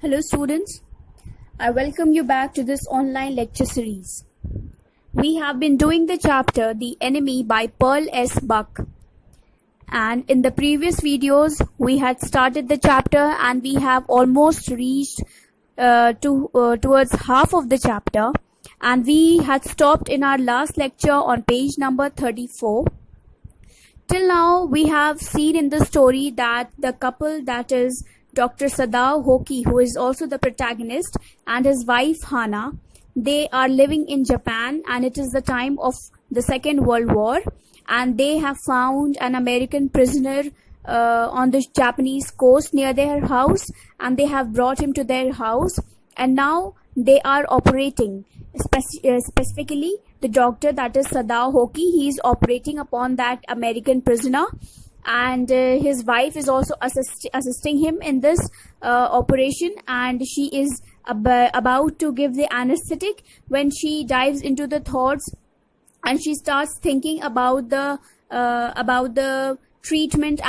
Hello students, I welcome you back to this online lecture series. We have been doing the chapter The Enemy by Pearl S. Buck, and in the previous videos we had started the chapter and we have almost reached towards half of the chapter, and we had stopped in our last lecture on page number 34. Till now we have seen in the story that the couple, that is Dr. Sadao Hoki, who is also the protagonist, and his wife Hana, they are living in Japan, and it is the time of the Second World War, and they have found an American prisoner on the Japanese coast near their house, and they have brought him to their house, and now they are operating. Specifically, the doctor, that is Sadao Hoki, he is operating upon that American prisoner, and his wife is also assisting him in this operation, and she is about to give the anesthetic when she dives into the thoughts, and she starts thinking about the treatment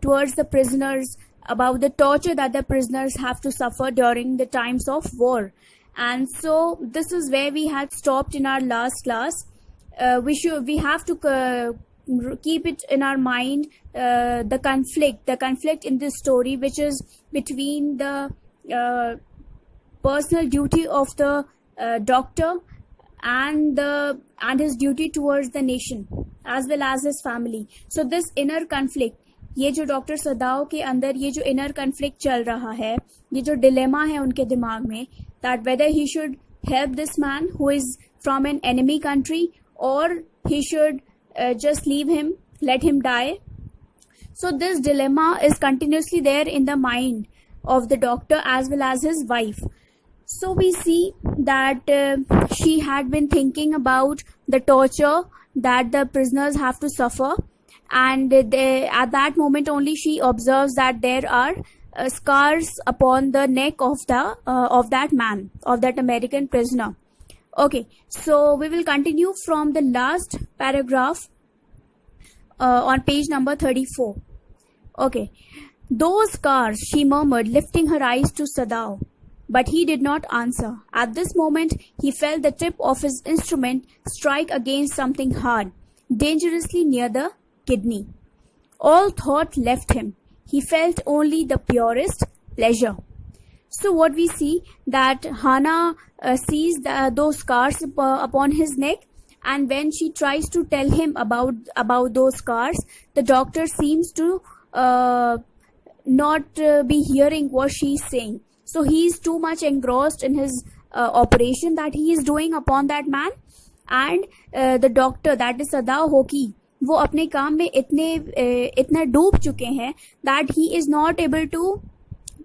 towards the prisoners, about the torture that the prisoners have to suffer during the times of war. And so this is where we had stopped in our last class. We have to keep it in our mind, the conflict in this story, which is between the personal duty of the doctor and his duty towards the nation as well as his family. So this inner conflict, ये जो doctor सदाओ के अंदर ये जो inner conflict चल रहा है, ये जो डिलेमा है उनके दिमाग में, that whether he should help this man who is from an enemy country or he should just leave him, let him die. So this dilemma is continuously there in the mind of the doctor as well as his wife. So we see that she had been thinking about the torture that the prisoners have to suffer, and at that moment only she observes that there are scars upon the neck of that man, of that American prisoner. Okay, so we will continue from the last paragraph on page number 34. Okay, those scars, she murmured, lifting her eyes to Sadao. But he did not answer. At this moment, he felt the tip of his instrument strike against something hard, dangerously near the kidney. All thought left him. He felt only the purest pleasure. So what we see, that Hana sees those scars upon his neck, and when she tries to tell him about those scars, the doctor seems to not be hearing what she is saying. So he is too much engrossed in his operation that he is doing upon that man, and the doctor, that is Sadao Hoki, वो अपने काम में इतना डूब चुके हैं that he is not able to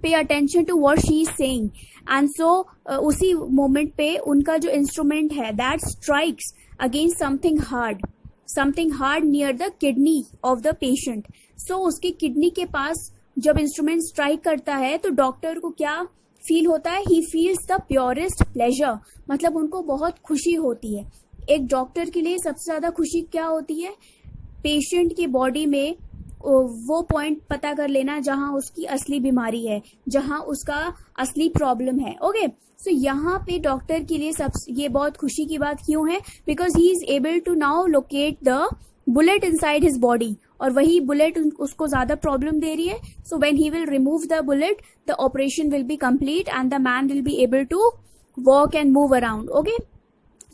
pay attention to what she is saying. And so उसी moment पे उनका जो instrument है, that strikes against something hard near the kidney of the patient. So उसकी किडनी के पास जब इंस्ट्रूमेंट स्ट्राइक करता है तो डॉक्टर को क्या फील होता है? He feels the purest pleasure, मतलब उनको बहुत खुशी होती है. एक डॉक्टर के लिए सबसे ज्यादा खुशी क्या होती है? पेशेंट की बॉडी में वो पॉइंट पता कर लेना जहां उसकी असली बीमारी है, जहां उसका असली प्रॉब्लम है. ओके, सो यहाँ पे डॉक्टर के लिए ये बहुत खुशी की बात क्यों है? Because he is able to now locate the bullet inside his body, और वही बुलेट उसको ज्यादा प्रॉब्लम दे रही है. So when he will remove the bullet, the operation will be complete and the man will be able to walk and move around. Okay,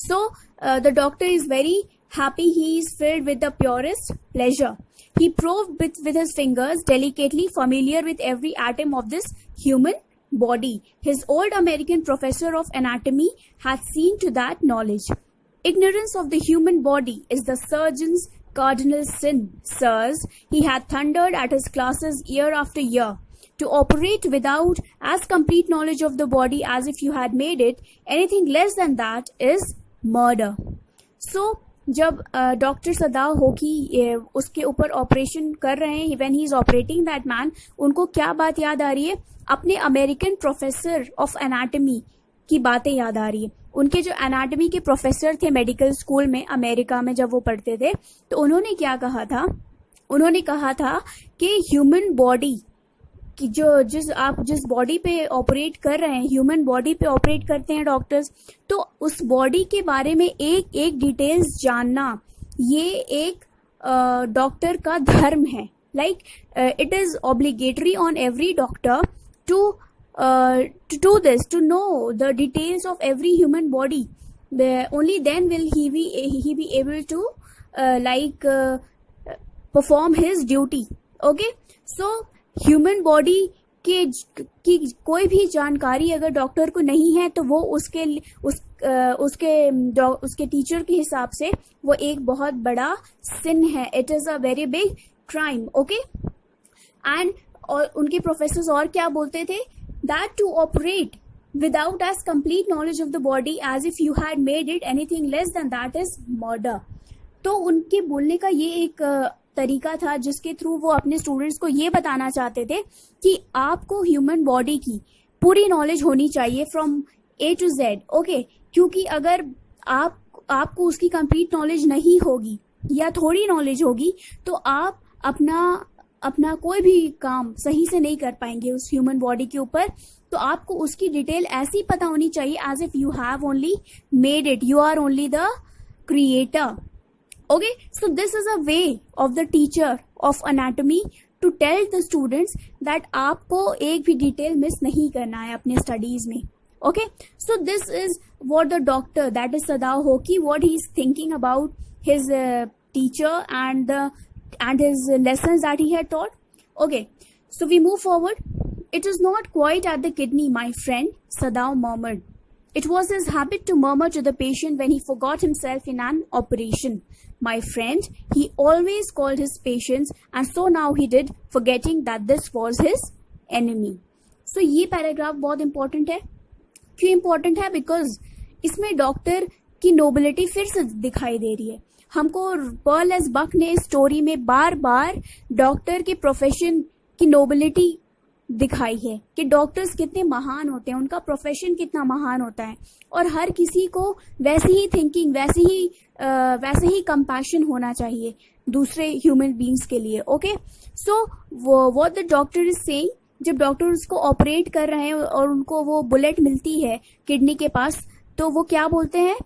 so the doctor is very happy. He is filled with the purest pleasure. He probed with his fingers, delicately familiar with every atom of this human body. His old American professor of anatomy had seen to that knowledge. Ignorance of the human body is the surgeon's cardinal sin, sirs, he had thundered at his classes year after year. To operate without as complete knowledge of the body as if you had made it, anything less than that is murder. So जब doctor Sadao होकी उसके ऊपर operation कर रहे हैं, when he is operating that man, उनको क्या बात याद आ रही है? अपने अमेरिकन प्रोफेसर ऑफ एनाटॉमी की बातें याद आ रही है. उनके जो एनाटॉमी के प्रोफेसर थे मेडिकल स्कूल में अमेरिका में जब वो पढ़ते थे, तो उन्होंने क्या कहा था? उन्होंने कहा था कि ह्यूमन बॉडी कि जिस बॉडी पे ऑपरेट कर रहे हैं, ह्यूमन बॉडी पे ऑपरेट करते हैं डॉक्टर्स, तो उस बॉडी के बारे में एक एक डिटेल्स जानना ये एक डॉक्टर का धर्म है. Like it is obligatory on every doctor to do this, to know the details of every human body. Only then will he be able to perform his duty. Okay, so human body की कोई भी जानकारी अगर doctor को नहीं है तो वो उसके टीचर के हिसाब से वो एक बहुत बड़ा सिन है. It is a very big crime. Okay, and और उनके प्रोफेसर्स और क्या बोलते थे, that to operate without as complete knowledge of the body as if you had made it anything less than that is murder. तो उनके बोलने का ये एक तरीका था जिसके थ्रू वो अपने स्टूडेंट्स को ये बताना चाहते थे कि आपको ह्यूमन बॉडी की पूरी नॉलेज होनी चाहिए from A to Z. Okay, क्योंकि अगर आपको उसकी कंप्लीट नॉलेज नहीं होगी या थोड़ी नॉलेज होगी तो आप अपना कोई भी काम सही से नहीं कर पाएंगे उस ह्यूमन बॉडी के ऊपर. तो आपको उसकी डिटेल ऐसी पता होनी चाहिए as if you have only made it, you are only the creator. Okay, so this is a way of the teacher of anatomy to tell the students that आपको एक भी डिटेल मिस नहीं करना है अपने स्टडीज में. Okay, so this is what the doctor, that is Sadao hockey, what he is thinking about his teacher and his lessons that he had taught. Okay, so we move forward. It is not quite at the kidney, my friend, Sadao murmured. It was his habit to murmur to the patient when he forgot himself in an operation. My friend, he always called his patients, and so now he did, forgetting that this was his enemy. So ये paragraph बहुत important है. क्यों important है? Because इसमें doctor की nobility फिर से दिखाई दे रही है. हमको पर्ल एस बक ने इस स्टोरी में बार बार डॉक्टर के प्रोफेशन की नोबिलिटी दिखाई है कि डॉक्टर्स कितने महान होते हैं, उनका प्रोफेशन कितना महान होता है और हर किसी को वैसी ही थिंकिंग, वैसे ही कंपैशन होना चाहिए दूसरे ह्यूमन बींग्स के लिए. Okay, so what the doctor is saying, जब डॉक्टर उसको ऑपरेट कर रहे हैं और उनको वो बुलेट मिलती है किडनी के पास, तो वो क्या बोलते हैं,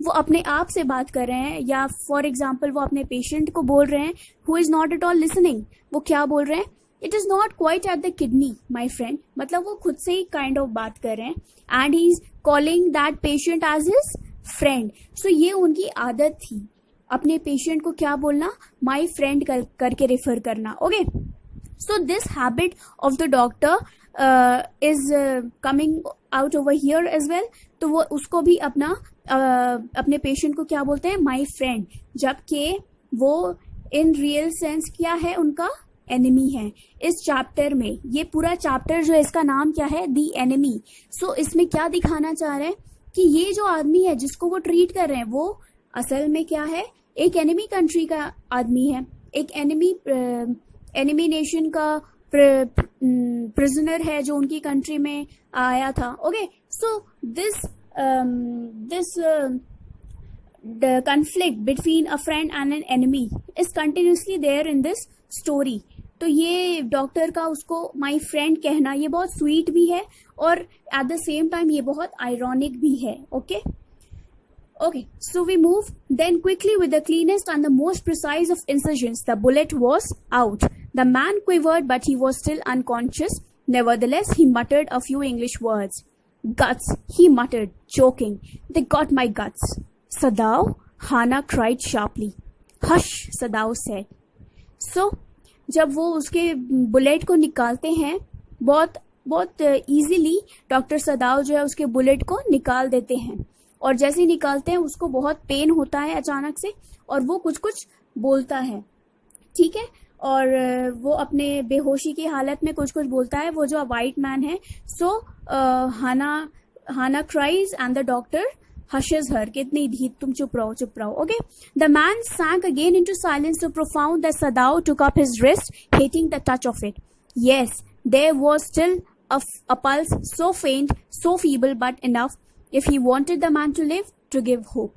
वो अपने आप से बात कर रहे हैं या फॉर एग्जाम्पल वो अपने पेशेंट को बोल रहे हैं who is not at all listening. वो क्या बोल रहे हैं, it is not quite at the kidney my friend. मतलब वो खुद से ही काइंड ऑफ बात कर रहे हैं and he is calling that patient as his friend. So ये उनकी आदत थी अपने पेशेंट को क्या बोलना, माई फ्रेंड करके रेफर करना. Okay, so this habit of the doctor is coming out over here as well. तो वो उसको भी अपने पेशेंट को क्या बोलते हैं, माई फ्रेंड, जबकि वो इन रियल सेंस क्या है, उनका एनिमी है. इस चैप्टर में, ये पूरा चैप्टर जो है इसका नाम क्या है, दी एनिमी. सो इसमें क्या दिखाना चाह रहे हैं कि ये जो आदमी है जिसको वो ट्रीट कर रहे हैं वो असल में क्या है, एक एनिमी कंट्री का आदमी है, एक एनिमी नेशन का प्रिजनर है जो उनकी कंट्री में आया था. Okay, so this the conflict between a friend and an enemy is continuously there in this story. तो ये डॉक्टर का उसको माई फ्रेंड कहना ये बहुत स्वीट भी है और एट द सेम टाइम ये बहुत आयरॉनिक भी है. Okay, so we move then quickly with the cleanest and the most precise of incisions. The bullet was out. The man quivered, but he was still unconscious. Nevertheless, he muttered a few English words. Guts, he muttered, choking. They got my guts. Sadao, Hana cried sharply. Hush, Sadao said. So, जब वो उसके bullet को निकालते हैं, बहुत easily doctor सदाओ जो है उसके बुलेट को निकाल देते हैं और जैसे ही निकालते हैं उसको बहुत पेन होता है अचानक से और वो कुछ बोलता है. ठीक है, और वो अपने बेहोशी की हालत में कुछ बोलता है, वो जो वाइट मैन है. So Hana cries and the doctor hushes her. कितनी धी, तुम चुप रहो. Okay, the man sank again into silence so profound that Sadao took up his wrist, hating the touch of it. Yes, there was still a pulse, so faint, so feeble, but enough if he wanted the man to live, to give hope.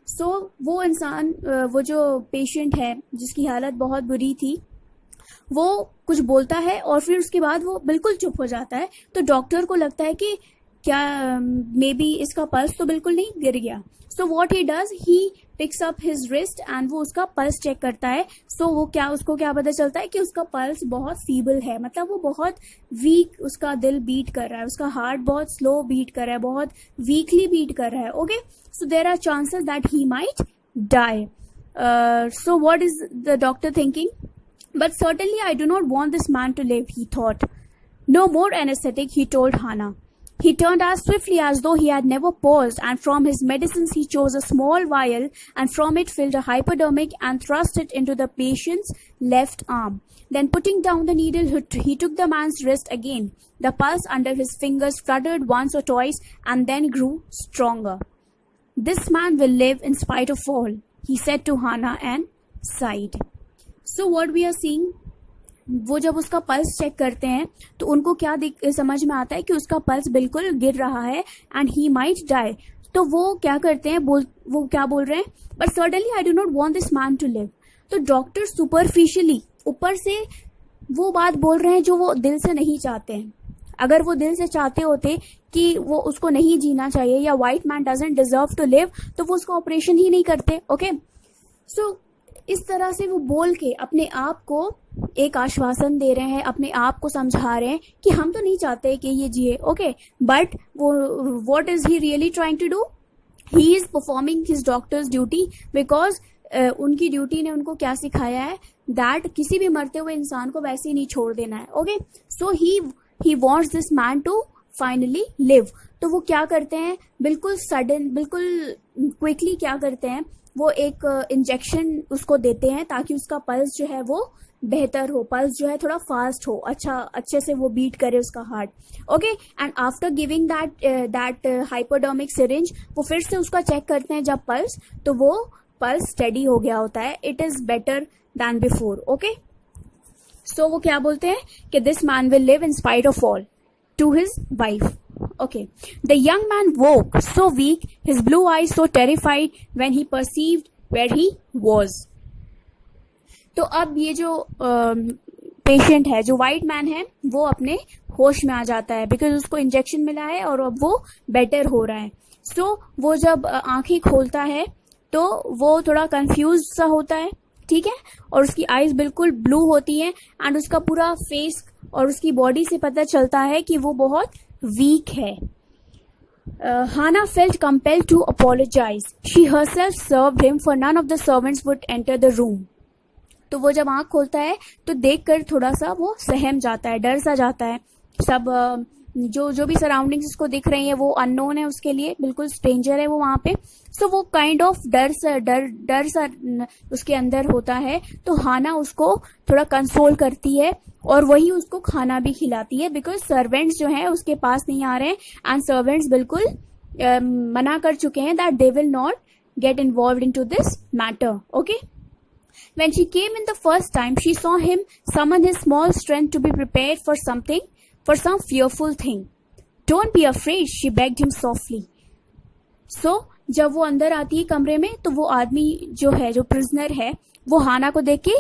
So वो इंसान, वो जो patient है जिसकी हालत बहुत बुरी थी, वो कुछ बोलता है और फिर उसके बाद वो बिल्कुल चुप हो जाता है। तो डॉक्टर को लगता है कि क्या मे बी इसका पल्स तो बिल्कुल नहीं गिर गया। So what he does, he picks up his wrist and वो उसका पल्स चेक करता है। सो वो उसको क्या पता चलता है कि उसका पल्स बहुत फीबल है, मतलब वो बहुत वीक उसका दिल बीट कर रहा है, उसका हार्ट बहुत स्लो बीट कर रहा है, बहुत वीकली बीट कर रहा है। Okay, so there are chances that he might die. So what is the doctor thinking? But certainly I do not want this man to live, he thought. No more anesthetic, he told Hannah. He turned as swiftly as though he had never paused, and from his medicines he chose a small vial and from it filled a hypodermic and thrust it into the patient's left arm. Then putting down the needle, he took the man's wrist again. The pulse under his fingers fluttered once or twice and then grew stronger. This man will live in spite of all, he said to Hannah and sighed. So what we are seeing, वो जब उसका pulse check करते हैं तो उनको क्या समझ में आता है कि उसका पल्स बिल्कुल गिर रहा है एंड ही माइट डाई। तो वो क्या करते हैं, वो क्या बोल रहे हैं, but certainly I do not want this man to live. तो डॉक्टर सुपरफिशियली ऊपर से वो बात बोल रहे हैं जो वो दिल से नहीं चाहते हैं। अगर वो दिल से चाहते होते कि वो उसको नहीं जीना चाहिए या white man doesn't deserve to live, तो वो उसका ऑपरेशन ही नहीं करते। ओके, सो इस तरह से वो बोल के अपने आप को एक आश्वासन दे रहे हैं, अपने आप को समझा रहे हैं कि हम तो नहीं चाहते कि ये जिए। ओके, बट वो what is he really trying to do, he is performing his doctor's duty, because उनकी ड्यूटी ने उनको क्या सिखाया है, दैट किसी भी मरते हुए इंसान को वैसे ही नहीं छोड़ देना है। Okay, so he wants this man to finally live. तो वो क्या करते हैं, बिल्कुल सडन, बिल्कुल क्विकली क्या करते हैं, वो एक इंजेक्शन उसको देते हैं ताकि उसका पल्स जो है वो बेहतर हो, पल्स जो है थोड़ा फास्ट हो, अच्छे से वो बीट करे उसका heart. Okay, and after giving that hypodermic syringe, वो फिर से उसका चेक करते हैं जब पल्स, तो वो पल्स स्टेडी हो गया होता है, it is better than before. Okay, so वो क्या बोलते हैं कि this man will live in spite of all, to his wife. Okay. The young man woke, so weak, his blue eyes so terrified when he perceived where he was. तो अब ये जो patient है, जो व्हाइट मैन है, वो अपने होश में आ जाता है बिकॉज उसको इंजेक्शन मिला है और अब वो बेटर हो रहा है। सो वो जब आंखें खोलता है तो वो थोड़ा कंफ्यूज सा होता है, ठीक है, और उसकी आईज बिल्कुल ब्लू होती हैं एंड उसका पूरा फेस और उसकी बॉडी से पता चलता है कि वो बहुत वीक है। Hannah felt compelled to apologize. She herself served him, for none of the servants would enter the room. तो वो जब आंख खोलता है तो देखकर थोड़ा सा वो सहम जाता है, डर सा जाता है। सब जो भी सराउंडिंग्स उसको दिख रही है वो अननोन है उसके लिए, बिल्कुल स्ट्रेंजर है वो वहां पे। सो वो काइंड ऑफ डर सा उसके अंदर होता है। तो हाना उसको थोड़ा कंसोल करती है और वही उसको खाना भी खिलाती है, बिकॉज सर्वेंट्स जो हैं उसके पास नहीं आ रहे हैं एंड सर्वेंट्स बिल्कुल मना कर चुके हैं that they will not get involve into this matter. Okay, when she came in the first time, she saw him summon his small strength to be prepared for some fearful thing. Don't be afraid, she begged him softly. So जब वो अंदर आती है कमरे में तो वो आदमी जो है, जो प्रिजनर है, वो हाना को देख के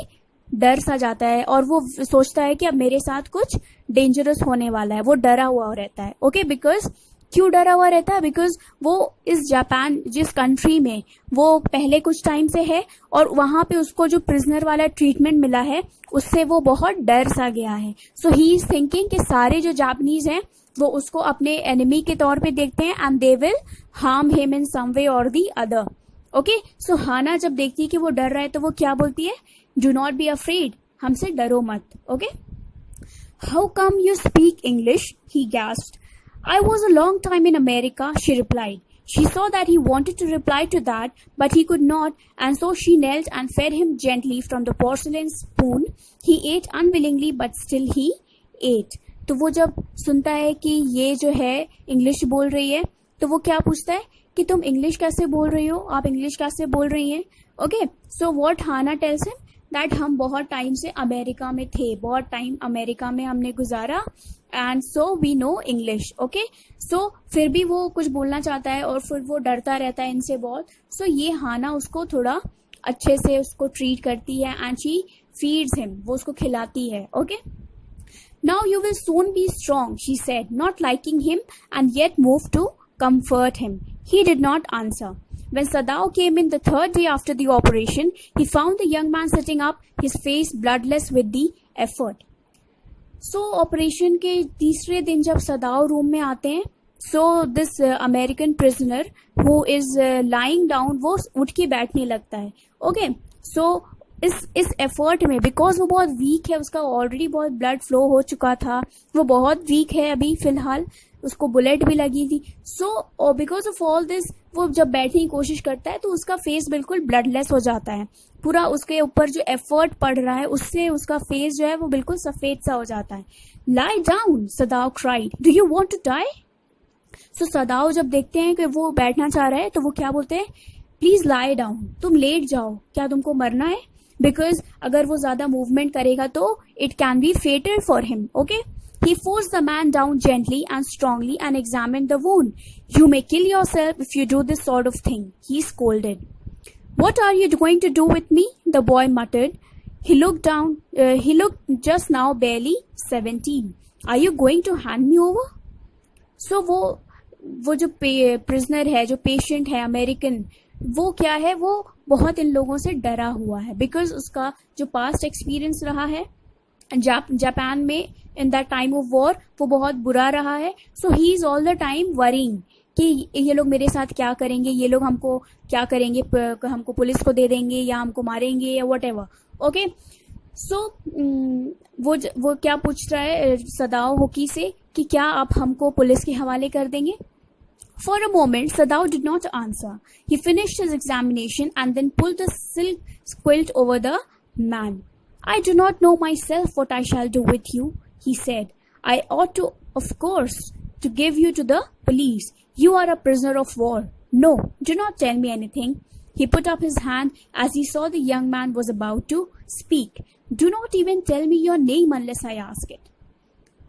डर सा जाता है और वो सोचता है कि अब मेरे साथ कुछ डेंजरस होने वाला है। वो डरा हुआ रहता है। ओके, बिकॉज क्यों डरा हुआ रहता है, बिकॉज वो इस जापान जिस कंट्री में वो पहले कुछ टाइम से है और वहां पे उसको जो प्रिजनर वाला ट्रीटमेंट मिला है उससे वो बहुत डर सा गया है। सो ही इज थिंकिंग कि सारे जो जापानीज हैं वो उसको अपने एनिमी के तौर पे देखते हैं and they will harm him in some way or the other. Okay, सो हाना जब देखती है कि वो डर रहा है तो वो क्या बोलती है, डू नॉट बी अफ्रेड, हमसे डरो मत। Okay, how come you speak English, he gasped. I was a long time in America, she replied. She saw that he wanted to reply to that, but he could not, and so she knelt and fed him gently from the porcelain spoon. He ate unwillingly, but still he ate. तो वो जब सुनता है कि ये जो है English बोल रही है तो वो क्या पूछता है कि तुम इंग्लिश कैसे बोल रही हो, आप इंग्लिश कैसे बोल रही हैं। Okay, so what Hana tells him that हम बहुत टाइम से अमेरिका में थे, बहुत टाइम अमेरिका में हमने गुजारा and so we know English. Okay, so फिर भी वो कुछ बोलना चाहता है और फिर वो डरता रहता है इनसे बहुत। सो ये हाना उसको थोड़ा अच्छे से उसको ट्रीट करती है एंड शी feeds him, वो उसको खिलाती है. Okay, now you will soon be strong, she said, not liking him and yet moved to comfort him. He did not answer. When Sadao came in the third day after the operation, he found the young man sitting up, his face bloodless with the effort. So operation के तीसरे दिन जब सदाओ room में आते हैं, so this American prisoner who is lying down, वो उठ के बैठने लगता है. ओके, सो इस एफर्ट में, बिकॉज वो बहुत वीक है, उसका ऑलरेडी बहुत ब्लड फ्लो हो चुका था, वो बहुत वीक है अभी फिलहाल, उसको बुलेट भी लगी थी. So because of all this वो जब बैठने की कोशिश करता है तो उसका फेस बिल्कुल ब्लडलेस हो जाता है. पूरा उसके ऊपर जो एफर्ट पड़ रहा है उससे उसका फेस जो है वो बिल्कुल सफेद सा हो जाता है. Lie down, Sadao cried, do you want to die? So Sadao जब देखते हैं कि वो बैठना चाह रहा है तो वो क्या बोलते हैं, प्लीज लाई डाउन, तुम लेट जाओ, क्या तुमको मरना है? बिकॉज अगर वो ज्यादा मूवमेंट करेगा तो it can be fatal for him. Okay, he forced the man down gently and strongly and examined the wound. You may kill yourself if you do this sort of thing, he scolded. What are you going to do with me? The boy muttered. He looked down. He looked just now barely 17. Are you going to hand me over? So वो जो prisoner है, जो patient है American, वो क्या है, वो बहुत इन लोगों से डरा हुआ है बिकॉज उसका जो पास्ट एक्सपीरियंस रहा है जापान में in that time of war, वो बहुत बुरा रहा है. So he is all the time worrying कि ये लोग मेरे साथ क्या करेंगे, ये लोग हमको क्या करेंगे, हमको पुलिस को दे देंगे या हमको मारेंगे या वट एवर. ओके, सो वो क्या पूछ रहा है सदाओ होकी से कि क्या आप हमको पुलिस के हवाले कर देंगे. For a moment, Sadao did not answer. He finished his examination and then pulled the silk quilt over the man. I do not know myself what I shall do with you, he said. I ought to, of course, to give you to the police. You are a prisoner of war. No, do not tell me anything. He put up his hand as he saw the young man was about to speak. Do not even tell me your name unless I ask it.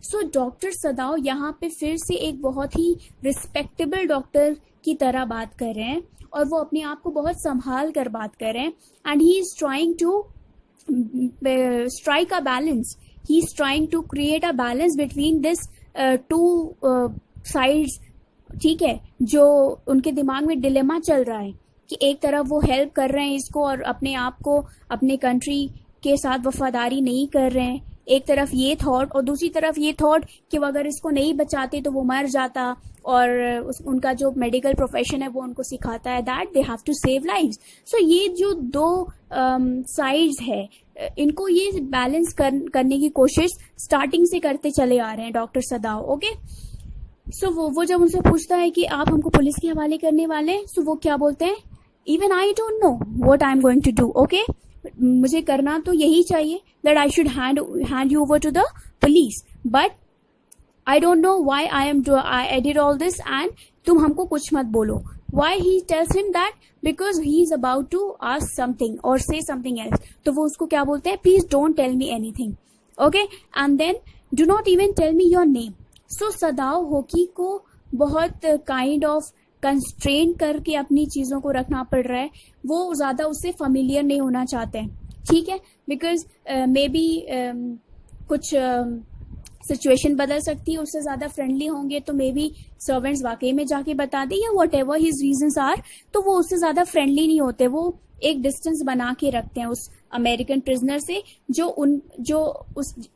So, doctor सदाओ यहाँ पे फिर से एक बहुत ही respectable doctor की तरह बात कर रहे हैं और वो अपने आप को बहुत संभाल कर बात कर रहे हैं. And he is trying to strike a balance. He's trying to create a balance between this two sides. ठीक है, जो उनके दिमाग में डिलेमा चल रहा है कि एक तरफ वो हेल्प कर रहे हैं इसको और अपने आप को अपने कंट्री के साथ वफादारी नहीं कर रहे हैं, एक तरफ ये थॉट और दूसरी तरफ ये थॉट कि वो अगर इसको नहीं बचाते तो वो मर जाता और उनका जो मेडिकल प्रोफेशन है वो उनको सिखाता है that they have to save lives. So ये जो दो साइड्स है इनको ये बैलेंस करने की कोशिश स्टार्टिंग से करते चले आ रहे हैं डॉक्टर सदाओ. ओके, सो वो जब उनसे पूछता है कि आप हमको पुलिस के हवाले करने वाले हैं, सो वो क्या बोलते हैं, even I don't know what I am going to do. Okay, मुझे करना तो यही चाहिए that I should hand you over to the police, but I don't know why I did all this and तुम हमको कुछ मत बोलो. Why he tells him that? Because he is about to ask something or say something else. तो वो उसको क्या बोलते हैं, please don't tell me anything. Okay, and then do not even tell me your name. So सदाओ होकी को बहुत kind of constrain करके अपनी चीजों को रखना पड़ रहा है. वो ज्यादा उससे फेमिलियर नहीं होना चाहते हैं, ठीक है, बिकॉज मे बी कुछ सिचुएशन बदल सकती है, उससे ज्यादा फ्रेंडली होंगे तो मे बी सर्वेंट्स वाकई में जाके बता दें या whatever his reasons are, तो वो उससे ज्यादा फ्रेंडली नहीं होते. वो एक डिस्टेंस बना के रखते हैं उस अमेरिकन प्रिजनर से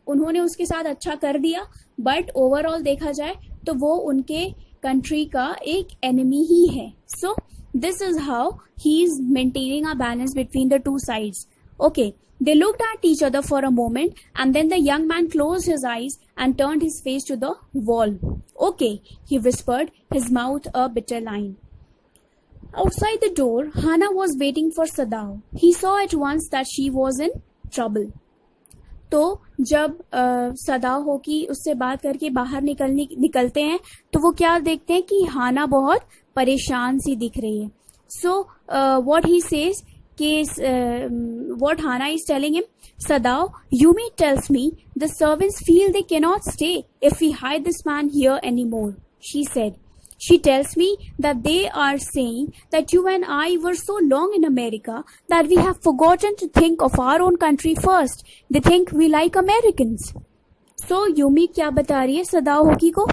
उन्होंने उसके साथ अच्छा कर दिया, बट ओवरऑल देखा जाए तो वो उनके कंट्री का एक एनिमी ही है. सो this is how he is maintaining a balance between the two sides. Okay, they looked at each other for a moment and then the young man closed his eyes and turned his face to the wall. Okay, he whispered, his mouth a bitter line. Outside the door, Hana was waiting for Sadao. He saw at once that she was in trouble. तो जब सदाओ होकी उससे बात करके बाहर निकलते हैं तो वो क्या देखते हैं कि हाना बहुत परेशान सी दिख रही है. So what he says, what Hana is telling him, Sadao, Yumi tells me the servants feel they cannot stay if we hide this man here anymore, she said. She tells me that they are saying that you and I were so long in America that we have forgotten to think of our own country first. They think we like Americans. So Yumi क्या बता रही है सदाओ होकी को?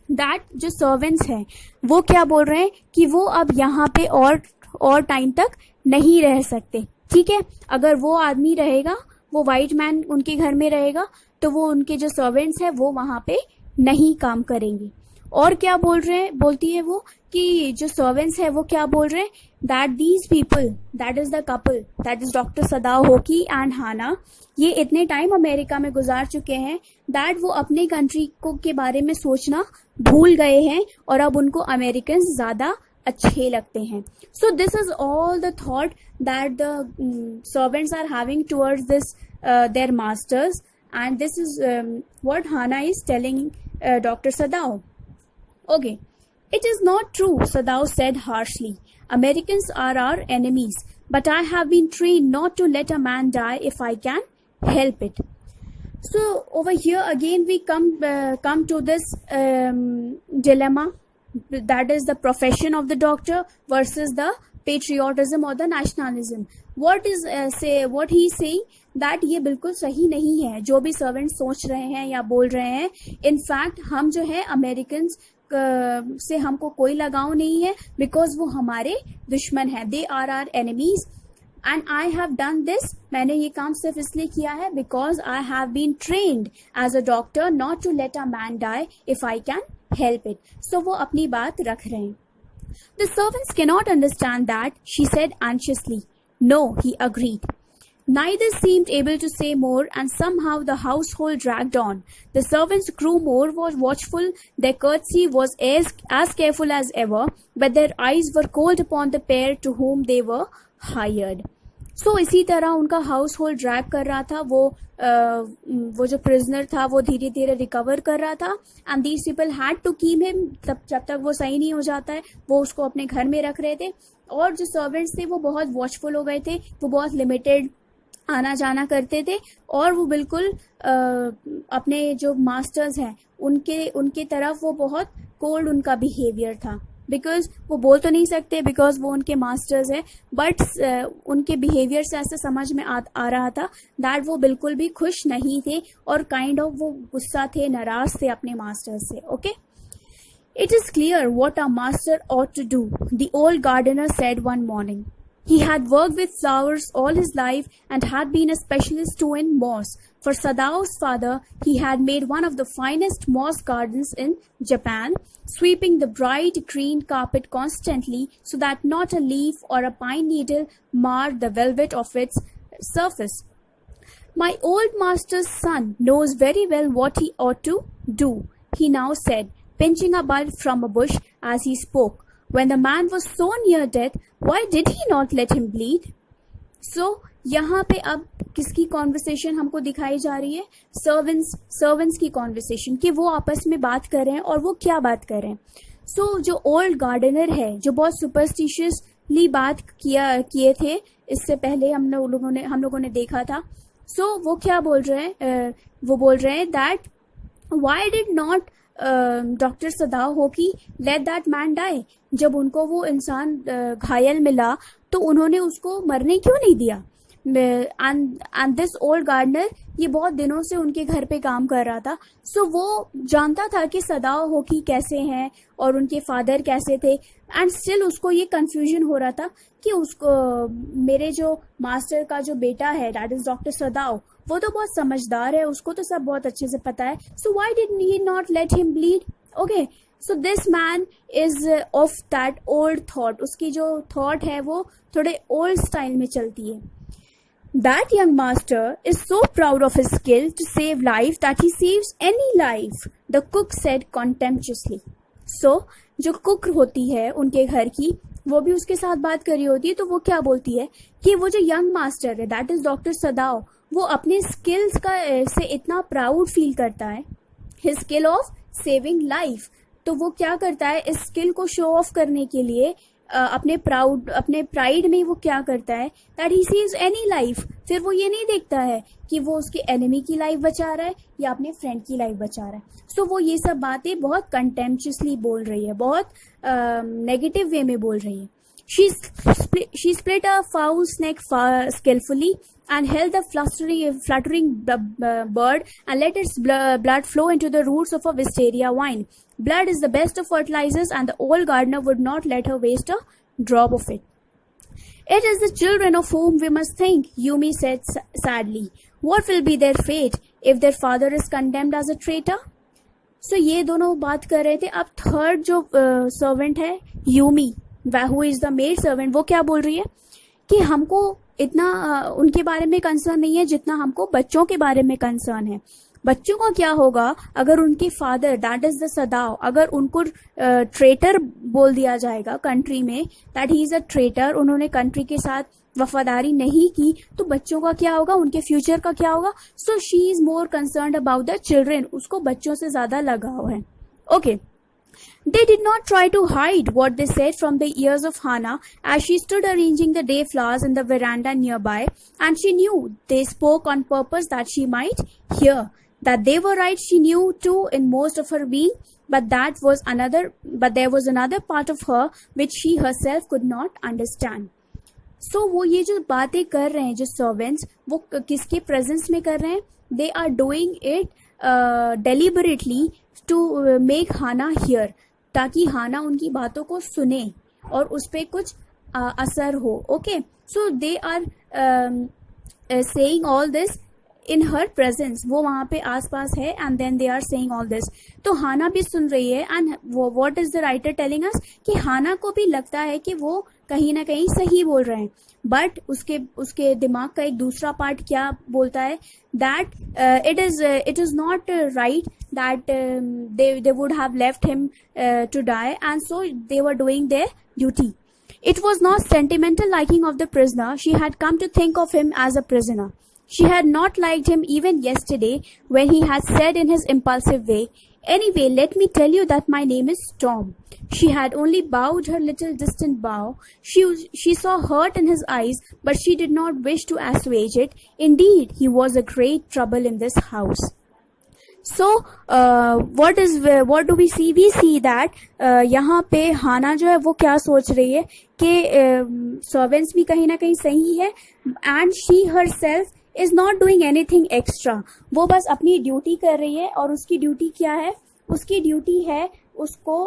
That जो servants हैं वो क्या बोल रहे हैं कि वो अब यहाँ पे और टाइम तक नहीं रह सकते. ठीक है, अगर वो आदमी रहेगा, वो वाइट मैन उनके घर में रहेगा, तो वो उनके जो सर्वेंट्स हैं वो वहां पे नहीं काम करेंगे. और क्या बोलती है वो कि जो सर्वेंट्स है वो क्या बोल रहे हैं, that these people, that is the couple, that is doctor Sadao Hoki and Hana, ये इतने टाइम अमेरिका में गुजार चुके हैं दैट वो अपने कंट्री को के बारे में सोचना भूल गए हैं और अब उनको अमेरिकन ज्यादा अच्छे लगते हैं. So this is all the thought that the servants are having towards this their masters, and this is what Hana is telling doctor Sadao. Okay, it is not true, Sadao said harshly. Americans are our enemies, but I have been trained not to let a man die if I can help it. So over here again we come to this dilemma, that is the profession of the doctor versus the patriotism or the nationalism. What he is saying that ये बिल्कुल सही नहीं है जो भी servant सोच रहे हैं या बोल रहे हैं. इनफैक्ट हम जो है अमेरिकन से हमको कोई लगाव नहीं है, बिकॉज वो हमारे दुश्मन है. They are our enemies and I have done this, मैंने ये काम सिर्फ इसलिए किया है because I have been trained as a doctor not to let a man die if I can help it. So वो अपनी बात रख रहे हैं. The servants cannot understand that, she said anxiously. No, he agreed. Neither seemed able to say more, and somehow the household dragged on. The servants grew more watchful, their courtesy was as careful as ever, but their eyes were cold upon the pair to whom they were hired. So इसी तरह उनका household drag कर रहा था. वो जो prisoner था वो धीरे धीरे रिकवर कर रहा था, and these people had to keep him. तब जब तक वो सही नहीं हो जाता है वो उसको अपने घर में रख रहे थे. और जो सर्वेंट्स थे वो बहुत वॉचफुल हो गए थे, वो बहुत लिमिटेड आना जाना करते थे, और वो बिल्कुल अपने जो मास्टर्स हैं उनके तरफ वो बहुत कोल्ड उनका बिहेवियर था. बिकॉज वो बोल तो नहीं सकते बिकॉज वो उनके मास्टर्स है, बट उनके बिहेवियर से ऐसा समझ में आ रहा था दैट वो बिल्कुल भी खुश नहीं थे और काइंड ऑफ वो गुस्सा थे, नाराज थे अपने मास्टर्स से. Okay, it is clear what a master ought to do, the old gardener said one morning. He had worked with flowers all his life and had been a specialist too in moss. For Sadao's father, he had made one of the finest moss gardens in Japan, sweeping the bright green carpet constantly so that not a leaf or a pine needle marred the velvet of its surface. My old master's son knows very well what he ought to do, he now said, pinching a bud from a bush as he spoke. When the man was so near death, why did he not let him bleed? So यहाँ पे अब किसकी conversation हमको दिखाई जा रही है? Servants की कॉन्वर्सेशन, कि वो आपस में बात कर रहे हैं. और वो क्या बात कर रहे हैं? सो जो ओल्ड गार्डनर है, जो बहुत सुपरस्टिशियसली बात किए थे इससे पहले हम लोगों ने देखा था. सो वो क्या बोल रहे हैं? वो बोल रहे हैं that why did not doctor Sadao Hoki let that man die. जब उनको वो इंसान घायल मिला तो उन्होंने उसको मरने क्यों नहीं दिया? एंड दिस ओल्ड गार्डनर ये बहुत दिनों से उनके घर पे काम कर रहा था. सो वो जानता था कि सदाओ होकी कैसे हैं और उनके फादर कैसे थे, एंड स्टिल उसको ये कंफ्यूजन हो रहा था कि उसको मेरे जो मास्टर का जो बेटा है दैट इज डॉक्टर सदाओ, वो तो बहुत समझदार है, उसको तो सब बहुत अच्छे से पता है. So why did he not let him bleed? Okay, so this man is of that old thought. उसकी जो थॉट है वो थोड़े ओल्ड स्टाइल में चलती है. That young master is so proud of his skill to save life that he saves any life, the cook said contemptuously. So, जो cook होती है उनके घर की, वो भी उसके साथ बात कर रही होती है, तो वो क्या बोलती है कि वो जो यंग मास्टर है दैट इज डॉक्टर सदाओ, वो अपने स्किल्स का से इतना प्राउड फील करता है, his skill of saving life. तो वो क्या करता है, इस स्किल को शो ऑफ करने के लिए अपने प्राइड में वो क्या करता है, that he sees any life, फिर वो ये नहीं देखता है कि वो उसके एनिमी की लाइफ बचा रहा है या अपने फ्रेंड की लाइफ बचा रहा है. सो वो ये सब बातें बहुत कंटेम्पचुअसली बोल रही है, बहुत नेगेटिव वे में बोल रही है. She split a fowl's neck skillfully and held the fluttering bird and let its blood flow into the roots of a wisteria vine. Blood is the best of fertilizers, and the old gardener would not let her waste a drop of it. It is the children of whom we must think, Yumi said sadly. What will be their fate if their father is condemned as a traitor? So ये दोनों बात कर रहे थे. अब third जो servant है Yumi, who is the maid servant, वो क्या बोल रही है कि हमको इतना उनके बारे में कंसर्न नहीं है जितना हमको बच्चों के बारे में कंसर्न है. बच्चों का क्या होगा अगर उनके फादर, दैट इज द सदाव, अगर उनको ट्रेटर बोल दिया जाएगा कंट्री में, that he is a traitor, उन्होंने कंट्री के साथ वफादारी नहीं की, तो बच्चों का क्या होगा, उनके फ्यूचर का क्या होगा. So she is more concerned about the children, उसको बच्चों से ज्यादा लगाव है. Okay. They did not try to hide what they said from the ears of Hannah as she stood arranging the day flowers in the veranda nearby, and she knew they spoke on purpose that she might hear. That they were right she knew too in most of her being, but there was another part of her which she herself could not understand. So वो ये जो बातें कर रहे हैं जो servants, वो किसके प्रेजेंस में कर रहे हैं? They are doing it deliberately to make Hannah hear, ताकि हाना उनकी बातों को सुने और उस पर कुछ असर हो. Okay. So they are saying all this in her presence, वो वहां पे आसपास है and then they are saying all this. तो हाना भी सुन रही है and what is the writer telling us कि हाना को भी लगता है कि वो कहीं ना कहीं सही बोल रहे हैं, बट उसके दिमाग का एक दूसरा पार्ट क्या बोलता है, that it is not right that they would have left him to die, and so they were doing their duty. It was not sentimental liking of the prisoner. She had come to think of him as a prisoner. She had not liked him even yesterday when he had said in his impulsive way, "Anyway, let me tell you that my name is Tom." She had only bowed her little distant bow. She saw hurt in his eyes, but she did not wish to assuage it. Indeed, he was a great trouble in this house. So what do we see? We see that यहाँ पे हाना जो है वो क्या सोच रही है कि सर्वेंट्स भी कहीं ना कहीं सही है, and she her self is not doing anything extra. वो बस अपनी ड्यूटी कर रही है, और उसकी ड्यूटी क्या है? उसकी ड्यूटी है उसको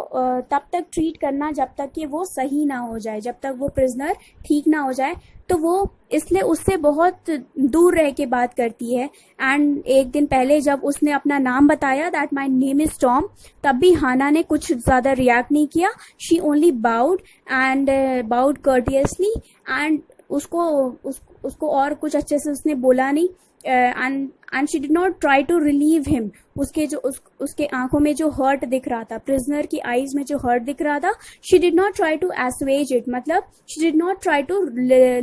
तब तक ट्रीट करना जब तक कि वो सही ना हो जाए, जब तक वो प्रिजनर ठीक ना हो जाए. तो वो इसलिए उससे बहुत दूर रह के बात करती है. एंड एक दिन पहले जब उसने अपना नाम बताया, that my name is Tom, तब भी हाना ने कुछ ज्यादा रिएक्ट नहीं किया. She only bowed courteously, and उसको और कुछ अच्छे से उसने बोला नहीं. And she did not try to relieve him. उसके आंखों में जो हर्ट दिख रहा था, प्रिजनर की आईज में जो हर्ट दिख रहा था, she did not try to assuage it, मतलब she did not try to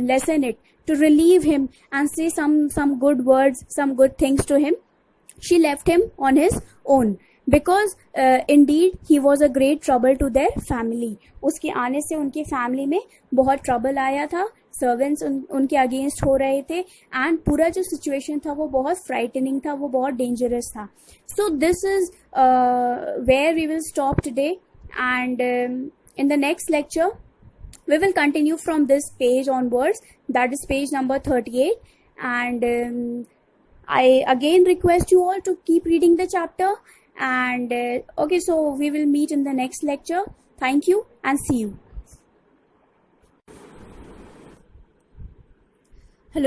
lessen it, to relieve him and say some good words, some good things to him. She left him on his own because indeed he was a great trouble to their family. उसके आने से उनकी family में बहुत trouble आया था. Servants उनके against हो रहे थे, एंड पूरा जो सिचुएशन था वो बहुत फ्राइटनिंग था, वो बहुत डेंजरस था. So this is where we will stop today, and in the next lecture we will continue from this page onwards, that is page number 38, and I again request you all to keep reading the chapter, and okay, so we will meet in the next lecture. Thank you and see you.